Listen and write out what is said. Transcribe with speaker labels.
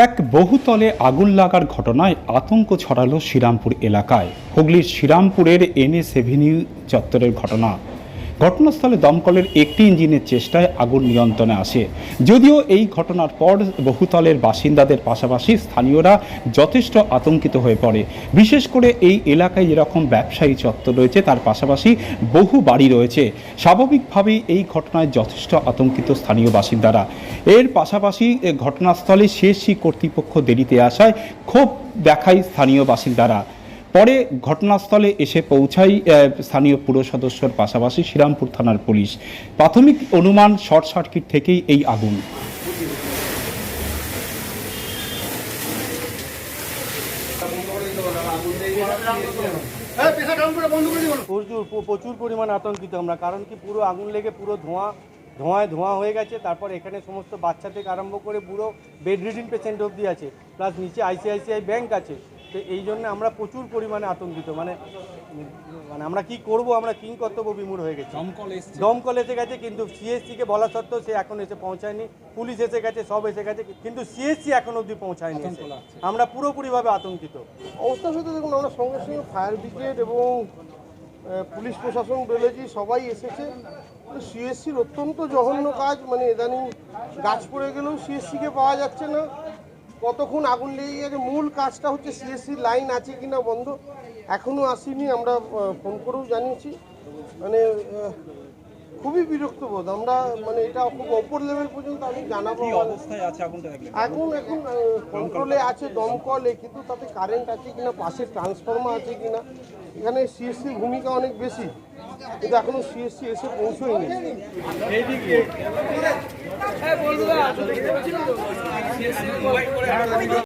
Speaker 1: এক বহুতলে আগুন লাগার ঘটনায় আতঙ্ক ছড়ালো শ্রীরামপুর এলাকায়। হুগলির শ্রীরামপুরের এনএস এভিনিউ চত্বরের ঘটনাস্থলে দমকলের একটি ইঞ্জিনের চেষ্টায় আগুন নিয়ন্ত্রণে আসে। যদিও এই ঘটনার পর বহুতলের বাসিন্দাদের পাশাপাশি স্থানীয়রা যথেষ্ট আতঙ্কিত হয়ে পড়ে। বিশেষ করে এই এলাকায় যেরকম ব্যবসায়ী চত্বর রয়েছে তার পাশাপাশি বহু বাড়ি রয়েছে। স্বাভাবিকভাবেই এই ঘটনায় যথেষ্ট আতঙ্কিত স্থানীয় বাসিন্দারা। এর পাশাপাশি ঘটনাস্থলে সিএসসি কর্তৃপক্ষ দেরিতে আসায় ক্ষোভ দেখায় স্থানীয় বাসিন্দারা। পরে ঘটনাস্থলে এসে পৌঁছায় স্থানীয় পুর সদস্যর পাশাপাশি শ্রীরামপুর থানার পুলিশ। প্রাথমিক অনুমান শর্ট সার্কিট থেকেই এই আগুন।
Speaker 2: প্রচুর পরিমাণ আতঙ্কিত আমরা, কারণ কি পুরো আগুন লেগে পুরো ধোঁয়া হয়ে গেছে। তারপর এখানে সমস্ত বাচ্চা থেকে আরম্ভ করে পুরো বেড রিডিং পেশেন্ট অবধি আছে, প্লাস নিচে আইসিআইসিআই ব্যাংক আছে। তো এই জন্য আমরা প্রচুর পরিমাণে আতঙ্কিত, মানে আমরা কি করব, আমরা কিং কর্তব্য বিমূঢ় হয়ে গেছি। দমকল এসে গেছে, কিন্তু সিএসসিকে বলা সত্ত্বেও সে এখন এসে পৌঁছায়নি। পুলিশ এসে গেছে, সব এসে গেছে, কিন্তু সিএসসি এখন অবধি পৌঁছায়নি। আমরা পুরোপুরিভাবে আতঙ্কিত
Speaker 3: অবস্থার সাথে দেখুন, আমরা সঙ্গে সঙ্গে ফায়ার ব্রিগেড এবং পুলিশ প্রশাসন বলেছি, সবাই এসেছে। সিএসসির অত্যন্ত জঘন্য কাজ, মানে ইদানিং গাছ পড়ে গেলেও সিএসসিকে পাওয়া যাচ্ছে না। কতক্ষণ আগুন লেগে গেছে, মূল কাজটা হচ্ছে সিএসসির লাইন আছে কিনা বন্ধ, এখনও আসেনি। আমরা ফোন করেও জানিয়েছি, মানে খুবই বিরক্ত বোধ আমরা, মানে এটা খুব ওপর লেভেল পর্যন্ত আমি জানাবো। এখন কন্ট্রোলে আছে দমকলে, কিন্তু তাতে কারেন্ট আছে কিনা, পাশে ট্রান্সফরমার আছে কিনা, এখানে সিএসসির ভূমিকা অনেক বেশি, কিন্তু এখনো সিএসসি এসে পৌঁছয়নি।